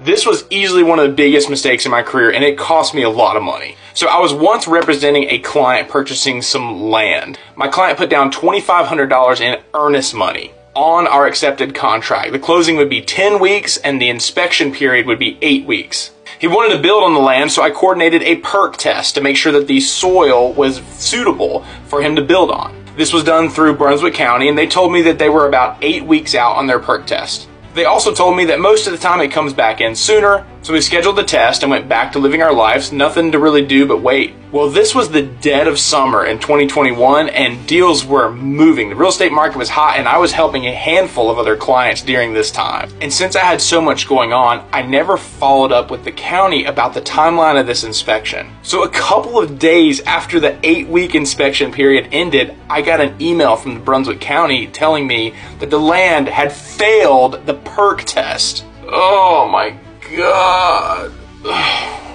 This was easily one of the biggest mistakes in my career, and it cost me a lot of money. So I was once representing a client purchasing some land. My client put down $2,500 in earnest money on our accepted contract. The closing would be 10 weeks and the inspection period would be 8 weeks. He wanted to build on the land, so I coordinated a perk test to make sure that the soil was suitable for him to build on. This was done through Brunswick County, and they told me that they were about 8 weeks out on their perk test. They also told me that most of the time it comes back in sooner, so we scheduled the test and went back to living our lives, nothing to really do but wait. Well, this was the dead of summer in 2021 and deals were moving. The real estate market was hot and I was helping a handful of other clients during this time. And since I had so much going on, I never followed up with the county about the timeline of this inspection. So a couple of days after the 8-week inspection period ended, I got an email from the Brunswick County telling me that the land had failed the perk test. Oh my God.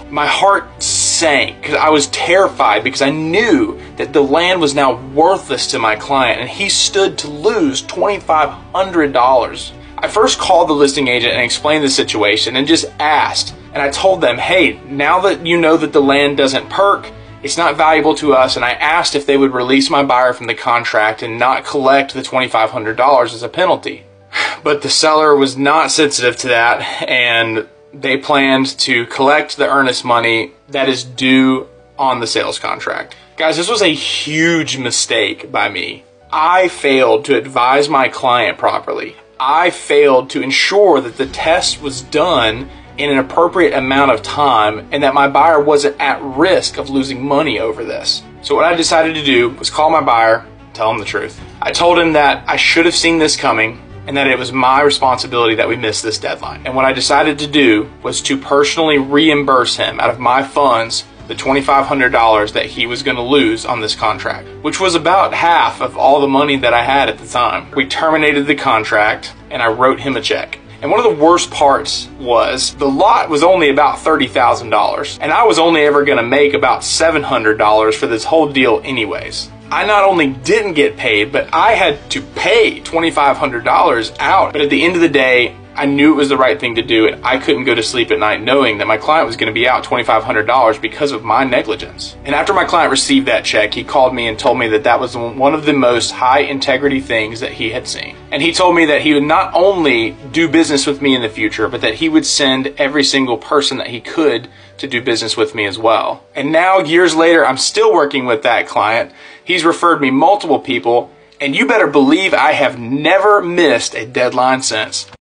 My heart sank because I was terrified because I knew that the land was now worthless to my client and he stood to lose $2,500. I first called the listing agent and explained the situation and just asked, and I told them, hey, now that you know that the land doesn't perk, it's not valuable to us, and I asked if they would release my buyer from the contract and not collect the $2,500 as a penalty. But the seller was not sensitive to that, and they planned to collect the earnest money that is due on the sales contract. Guys, this was a huge mistake by me. I failed to advise my client properly. I failed to ensure that the test was done in an appropriate amount of time and that my buyer wasn't at risk of losing money over this. So what I decided to do was call my buyer, tell him the truth. I told him that I should have seen this coming and that it was my responsibility that we missed this deadline. And what I decided to do was to personally reimburse him out of my funds the $2,500 that he was going to lose on this contract, which was about half of all the money that I had at the time. We terminated the contract and I wrote him a check. And one of the worst parts was the lot was only about $30,000 and I was only ever going to make about $700 for this whole deal anyways. I not only didn't get paid, but I had to pay $2,500 out. But at the end of the day, I knew it was the right thing to do, and I couldn't go to sleep at night knowing that my client was going to be out $2,500 because of my negligence. And after my client received that check, he called me and told me that that was one of the most high integrity things that he had seen. And he told me that he would not only do business with me in the future, but that he would send every single person that he could to do business with me as well. And now, years later, I'm still working with that client. He's referred me multiple people, and you better believe I have never missed a deadline since.